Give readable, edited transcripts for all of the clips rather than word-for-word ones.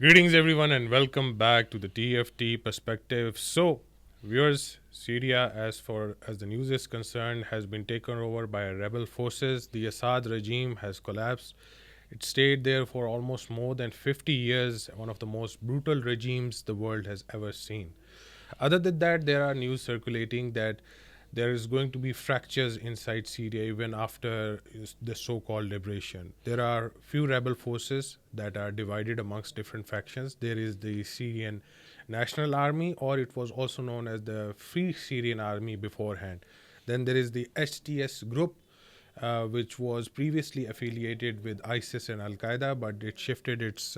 Greetings, everyone, and welcome back to the TFT Perspective. So, viewers, Syria, as the news is concerned, has been taken over by rebel forces. The Assad regime has collapsed. It stayed there for almost more than 50 years, one of the most brutal regimes the world has ever seen. Other than that, there are news circulating that there is going to be fractures inside Syria even after the so-called liberation. There are few rebel forces that are divided amongst different factions. There is the Syrian National Army, or it was also known as the Free Syrian Army beforehand. Then there is the HTS group, which was previously affiliated with ISIS and Al Qaeda, but it shifted its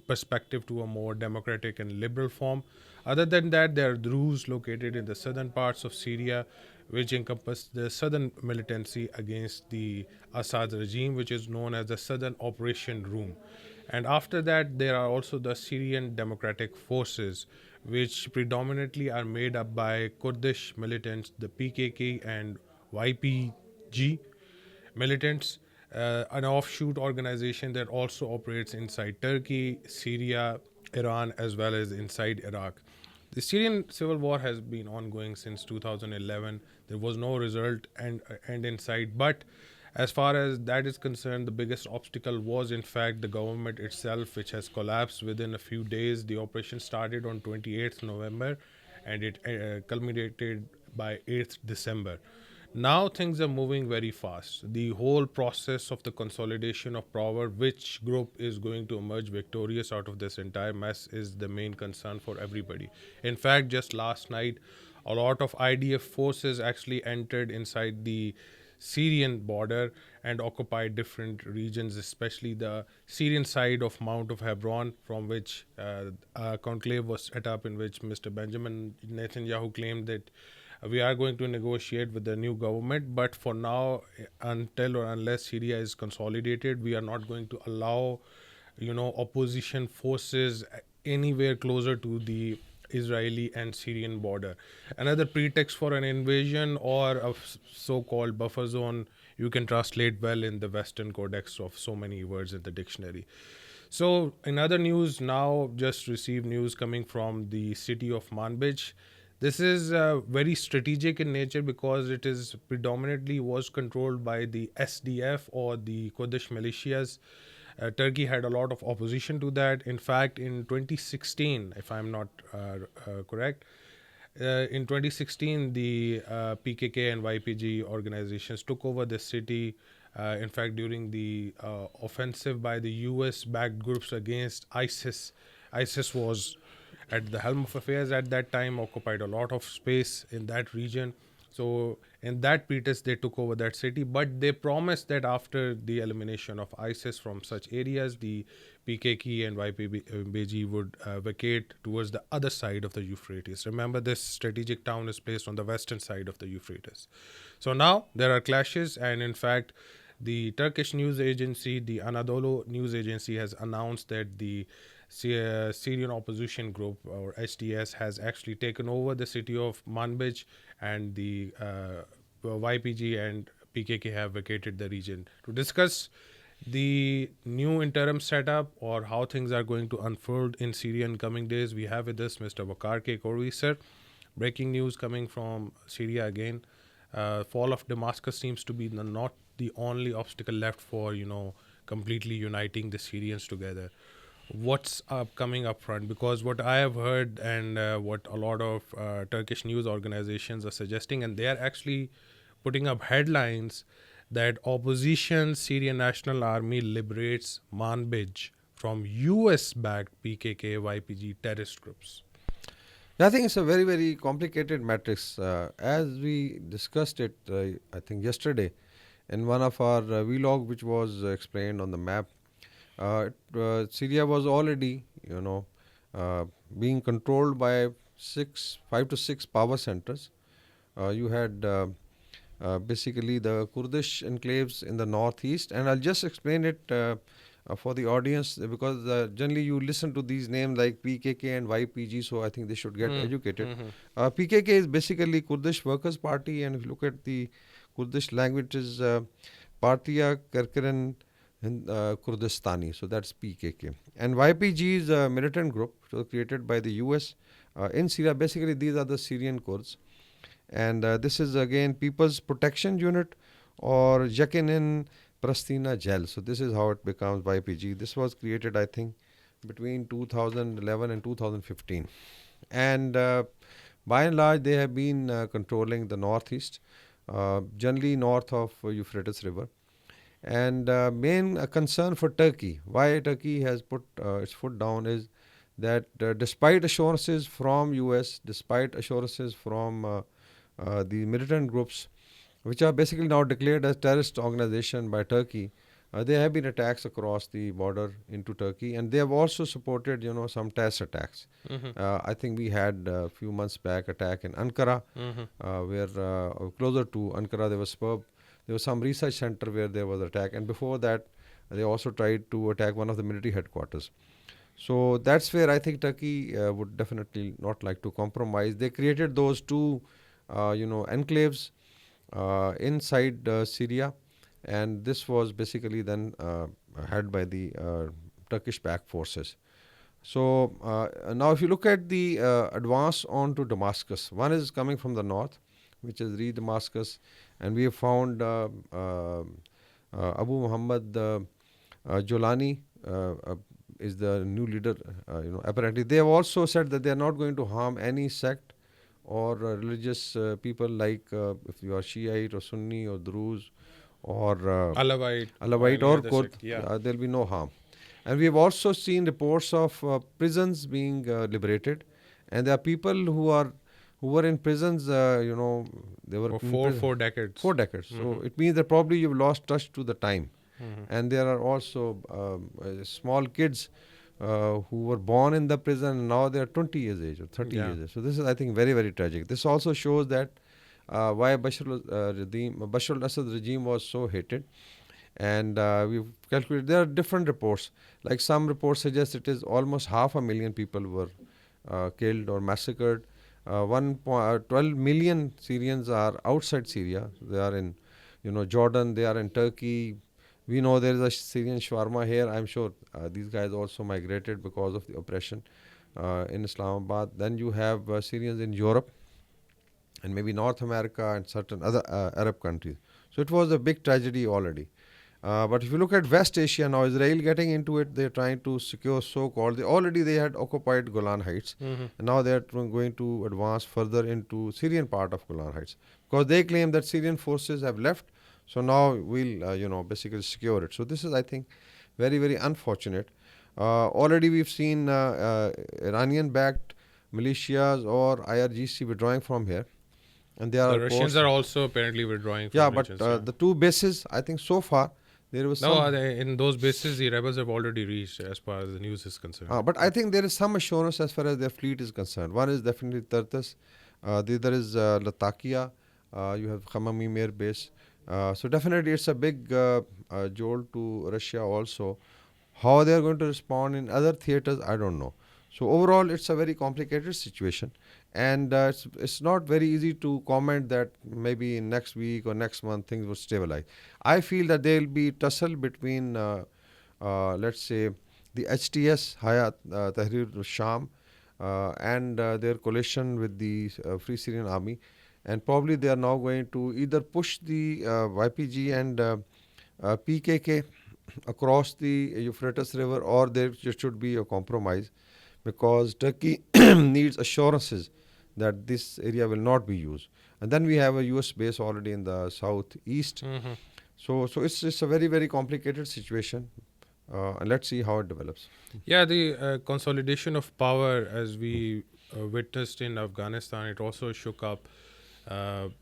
perspective to a more democratic and liberal form. Other than that, there are Druze located in the southern parts of Syria, which encompass the southern militancy against the Assad regime, which is known as the Southern Operation Room. And after that, there are also the Syrian Democratic Forces, which predominantly are made up by Kurdish militants, the PKK and YPG militants, an offshoot organization that also operates inside Turkey, Syria, Iran, as well as inside Iraq. The Syrian civil war has been ongoing since 2011. There was no result and in sight. But as far as that is concerned, the biggest obstacle was, in fact, the government itself, which has collapsed within a few days. The operation started on 28th November and it culminated by 8th December. Now things are moving very fast. The whole process of the consolidation of power, which group is going to emerge victorious out of this entire mess, is the main concern for everybody. In fact, just last night, a lot of IDF forces actually entered inside the Syrian border and occupied different regions, especially the Syrian side of Mount of Hebron, from which a conclave was set up in which Mr. Benjamin Netanyahu claimed that we are going to negotiate with the new government, but for now, until or unless Syria is consolidated, we are not going to allow, opposition forces anywhere closer to the Israeli and Syrian border. Another pretext for an invasion or a so-called buffer zone you can translate well in the Western codex of so many words in the dictionary. So, in other news, now just received news coming from the city of Manbij. This is very strategic in nature because it is predominantly was controlled by the SDF or the Kurdish militias. Turkey had a lot of opposition to that. In fact, in 2016, if I'm not correct, in 2016, the PKK and YPG organizations took over the city. In fact, during the offensive by the US backed groups against ISIS, ISIS was at the helm of affairs at that time, occupied a lot of space in that region. So, in that pretext, they took over that city, but they promised that after the elimination of ISIS from such areas, the PKK and YPG would vacate towards the other side of the Euphrates. Remember, this strategic town is placed on the western side of the Euphrates. So now there are clashes, and in fact, the Turkish news agency, the Anadolu news agency, has announced that the Syrian opposition group, or HTS, has actually taken over the city of Manbij, and the YPG and PKK have vacated the region. To discuss the new interim setup or how things are going to unfold in Syria in coming days, we have with us Mr. Wakar K. Korvi, sir. Breaking news coming from Syria again. Fall of Damascus seems to be not the only obstacle left for completely uniting the Syrians together. What's coming up front? Because what I have heard and what a lot of Turkish news organizations are suggesting, and they are actually putting up headlines that opposition Syrian National Army liberates Manbij from US-backed PKK YPG terrorist groups. Yeah, I think it's a very, very complicated matrix. As we discussed it, I think yesterday, in one of our vlog, which was explained on the map, Syria was already, being controlled by 5 to 6 power centers. You had basically the Kurdish enclaves in the northeast, and I'll just explain it for the audience because generally you listen to these names like PKK and YPG, so I think they should get educated. PKK is basically Kurdish Workers' Party, and if you look at the Kurdish language, is Partiya Kerkeren Kurdistani, so that's PKK. And YPG is a militant group created by the US in Syria. Basically, these are the Syrian Kurds. And this is again People's Protection Unit or Yakinin Prastina Gel. So this is how it becomes YPG. This was created, I think, between 2011 and 2015. And by and large, they have been controlling the northeast, generally north of Euphrates River. And main concern for Turkey, why Turkey has put its foot down, is that despite assurances from US, despite assurances from the militant groups, which are basically now declared as terrorist organization by Turkey, there have been attacks across the border into Turkey, and they have also supported, some terrorist attacks. Mm-hmm. I think we had a few months back attack in Ankara, Mm-hmm. where closer to Ankara there was some research center where there was attack, and before that, they also tried to attack one of the military headquarters. So that's where I think Turkey would definitely not like to compromise. They created those two, enclaves inside Syria, and this was basically then had by the Turkish-backed forces. So now, if you look at the advance on to Damascus, one is coming from the north, which is Damascus, and we have found Abu Muhammad Jolani is the new leader. Apparently, they have also said that they are not going to harm any sect or religious people, like if you are Shiite or Sunni or Druze or Alawite or Alawite any or other Kurd, sect. Yeah. there will be no harm. And we have also seen reports of prisons being liberated, and there are people who were in prisons. They were For in four prison four decades. 4 decades. So Mm-hmm. it means that probably you've lost touch to the time. Mm-hmm. And there are also small kids who were born in the prison, and now they are 20 years age or 30 Yeah. years age. So this is, I think, very, very tragic. This also shows that why Bashar al-Assad regime was so hated. And we've calculated there are different reports. Like some reports suggest it is almost 500,000 people were killed or massacred. 12 million Syrians are outside Syria. They are in, Jordan. They are in Turkey. We know there is a Syrian shawarma here. I'm sure these guys also migrated because of the oppression in Islamabad. Then you have Syrians in Europe and maybe North America and certain other Arab countries. So it was a big tragedy already. But if you look at West Asia now, Israel getting into it, they're trying to secure so-called. They had occupied Golan Heights, Mm-hmm. and now they're going to advance further into Syrian part of Golan Heights because they claim that Syrian forces have left. So now we'll, basically secure it. So this is, I think, very, very unfortunate. Already we've seen Iranian-backed militias or IRGC withdrawing from here, and there are The Russians reports. are also apparently withdrawing Yeah, from but regions. Yeah. the two bases, I think, so far there was No, some. in those bases, the rebels have already reached, as far as the news is concerned. But I think there is some assurance as far as their fleet is concerned. One is definitely Tartus, the other is Latakia, you have Khamami Air Base. So definitely it's a big jolt to Russia also. How they are going to respond in other theaters, I don't know. So overall, it's a very complicated situation, and it's not very easy to comment that maybe in next week or next month things will stabilize. I feel that there will be tussle between, let's say, the HTS Hayat Tahrir Sham and their coalition with the Free Syrian Army, and probably they are now going to either push the YPG and PKK across the Euphrates River, or there should be a compromise because Turkey needs assurances that this area will not be used. And then we have a US base already in the southeast. Mm-hmm. So it's a very, very complicated situation. And let's see how it develops. Yeah, the consolidation of power, as we witnessed in Afghanistan, it also shook up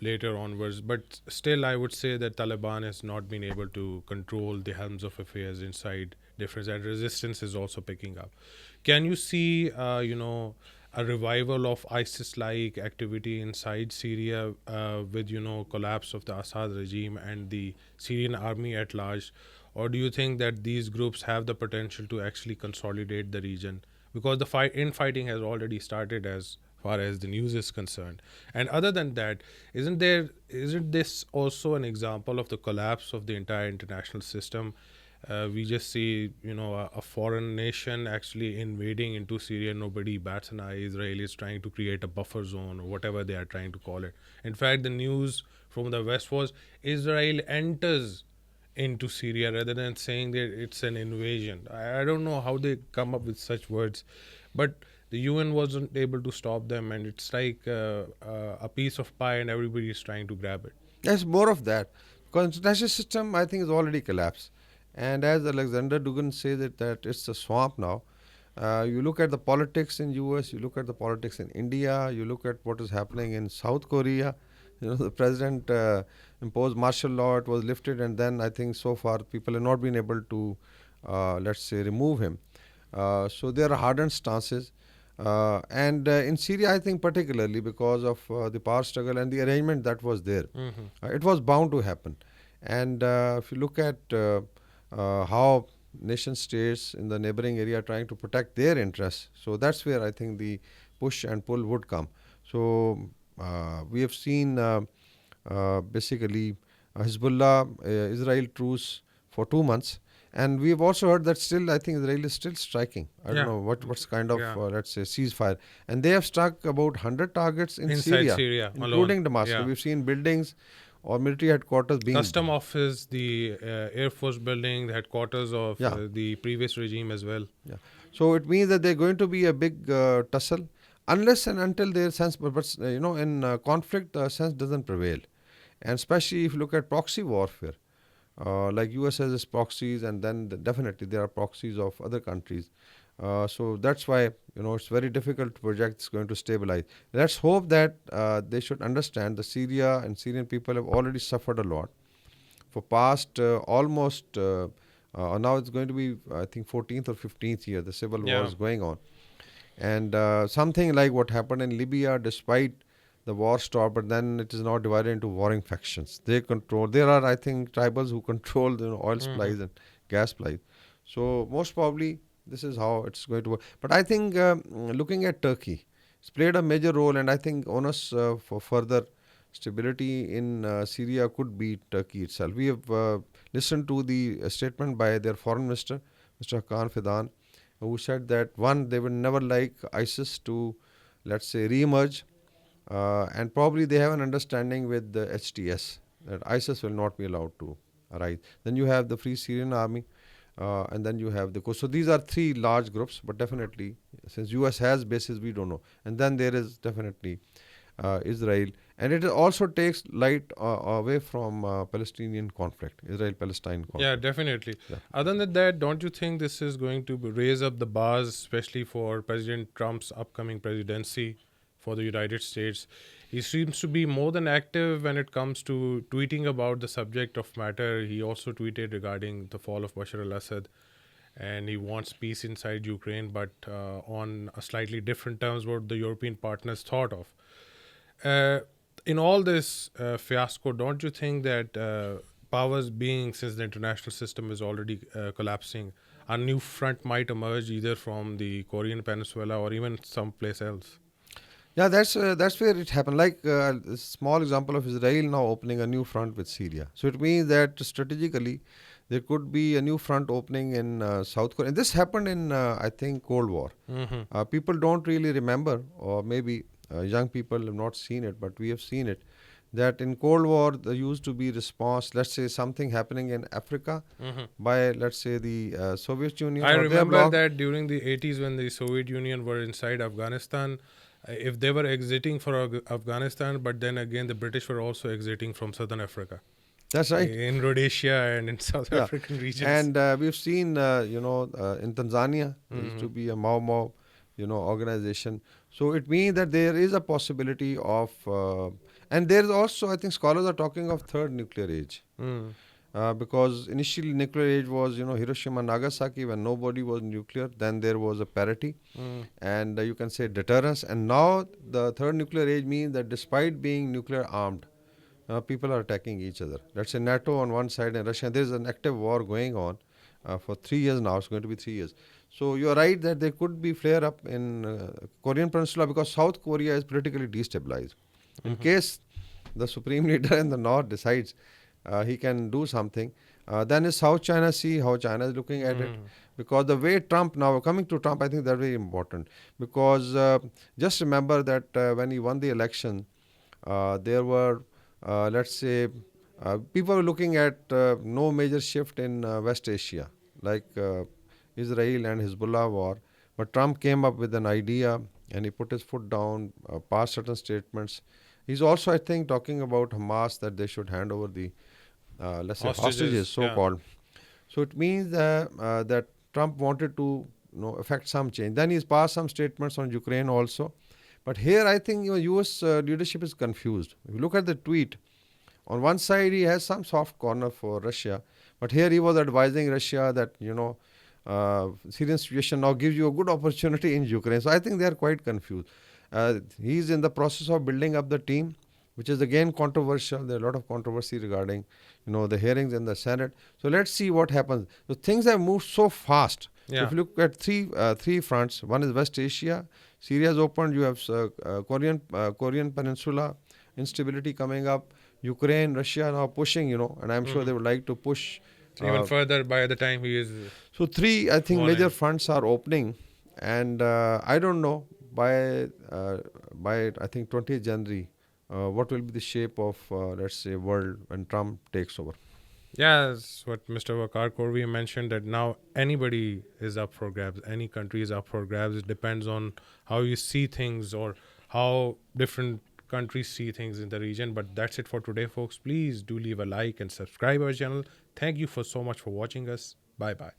later onwards. But still, I would say that Taliban has not been able to control the helms of affairs inside different, and resistance is also picking up. Can you see, a revival of ISIS-like activity inside Syria with, collapse of the Assad regime and the Syrian army at large? Or do you think that these groups have the potential to actually consolidate the region? Because the infighting has already started as far as the news is concerned. And other than that, isn't this also an example of the collapse of the entire international system? We just see, a foreign nation actually invading into Syria. Nobody bats an eye. Israel is trying to create a buffer zone or whatever they are trying to call it. In fact, the news from the West was Israel enters into Syria rather than saying that it's an invasion. I don't know how they come up with such words, but the UN wasn't able to stop them, and it's like a piece of pie, and everybody is trying to grab it. There's more of that. Because international system, I think, is already collapsed. And as Alexander Dugin says that it's a swamp now. You look at the politics in US, you look at the politics in India, you look at what is happening in South Korea. The president imposed martial law, it was lifted, and then I think so far people have not been able to, let's say, remove him. So there are hardened stances. And in Syria, I think particularly because of the power struggle and the arrangement that was there, it was bound to happen. And if you look at how nation states in the neighboring area are trying to protect their interests, so that's where I think the push and pull would come. So we have seen basically Hezbollah, Israel truce for 2 months. And we've also heard that still, I think Israel is still striking. I don't Yeah. know what's kind of, Yeah. let's say, ceasefire. And they have struck about 100 targets in Inside Syria, Syria alone. including Damascus. Yeah. We've seen buildings or military headquarters being. Custom office, the Air Force building, the headquarters of Yeah. the previous regime as well. Yeah. So it means that there's going to be a big tussle unless and until their sense, but in conflict, sense doesn't prevail. And especially if you look at proxy warfare. Like US has its proxies, and then definitely there are proxies of other countries. So that's why it's very difficult to project it's going to stabilize. Let's hope that they should understand the Syria and Syrian people have already suffered a lot for past almost now it's going to be I think 14th or 15th year the civil war Yeah. is going on, and something like what happened in Libya, despite the war stopped, but then it is now divided into warring factions. They control. There are, I think, tribals who control the oil supplies and gas supplies. So most probably this is how it's going to work. But I think looking at Turkey, it's played a major role, and I think onus for further stability in Syria could be Turkey itself. We have listened to the statement by their foreign minister, Mr. Hakan Fidan, who said that one, they would never like ISIS to, let's say, re-emerge, and probably they have an understanding with the HTS that ISIS will not be allowed to arise. Then you have the Free Syrian Army, and then you have the. So these are three large groups, but definitely since US has bases, we don't know. And then there is definitely Israel, and it also takes light away from Palestinian conflict, Israel-Palestine conflict. Yeah, definitely. Yeah. Other than that, don't you think this is going to raise up the bars, especially for President Trump's upcoming presidency for the United States? He seems to be more than active when it comes to tweeting about the subject of matter. He also tweeted regarding the fall of Bashar al-Assad, and he wants peace inside Ukraine, but on a slightly different terms what the European partners thought of. In all this fiasco, don't you think that powers being, since the international system is already collapsing, a new front might emerge either from the Korean Peninsula or even someplace else? Yeah, that's where it happened. Like a small example of Israel now opening a new front with Syria. So it means that strategically there could be a new front opening in South Korea. And this happened in I think Cold War. People don't really remember, or maybe young people have not seen it, but we have seen it. That in Cold War there used to be response. Let's say something happening in Africa by, let's say, the Soviet Union. I or their remember bloc. that during the 80s when the Soviet Union were inside Afghanistan, if they were exiting for Afghanistan, but then again the British were also exiting from Southern Africa, That's right. in Rhodesia and in South Yeah. African regions. And we've seen, in Tanzania, there used to be a Mau Mau, organization. So it means that there is a possibility of, and there is also, I think scholars are talking of third nuclear age. Because initially nuclear age was, Hiroshima, Nagasaki, when nobody was nuclear. Then there was a parity, and you can say deterrence. And now the third nuclear age means that despite being nuclear armed, people are attacking each other. Let's say NATO on one side and Russia. There is an active war going on for 3 years now. It's going to be 3 years. So you are right that there could be flare up in Korean Peninsula because South Korea is politically destabilized. In case the supreme leader in the north decides he can do something. Then is South China Sea, how China is looking at it. Mm. Because the way Trump, now coming to Trump, I think that's very important. Because just remember that when he won the election, there were, let's say, people were looking at no major shift in West Asia, like Israel and Hezbollah war. But Trump came up with an idea and he put his foot down, passed certain statements. He's also, I think, talking about Hamas that they should hand over the, let's say, hostages, Hostages, so yeah. called. So it means that Trump wanted to affect some change. Then he's passed some statements on Ukraine also. But here I think U.S. Leadership is confused. If you look at the tweet, on one side he has some soft corner for Russia, but here he was advising Russia that Syrian situation now gives you a good opportunity in Ukraine. So I think they are quite confused. He's in the process of building up the team, which is again controversial. There are a lot of controversy regarding the hearings in the Senate. So let's see what happens. So things have moved so fast. So if Yeah. you look at three fronts, one is West Asia. Syria is opened. You have Korean Peninsula instability coming up. Ukraine, Russia now pushing, and I'm sure Hmm. they would like to push. Even Uh, further by the time he is so three, I think, sworn major in. fronts are opening, and I don't know by I think 20th January, what will be the shape of let's say world when Trump takes over. Yes, what Mr. Wakar Korvi mentioned, that now anybody is up for grabs. Any country is up for grabs. It depends on how you see things or how different countries see things in the region. But that's it for today, folks. Please do leave a like and subscribe our channel. Thank you for so much for watching us. Bye bye.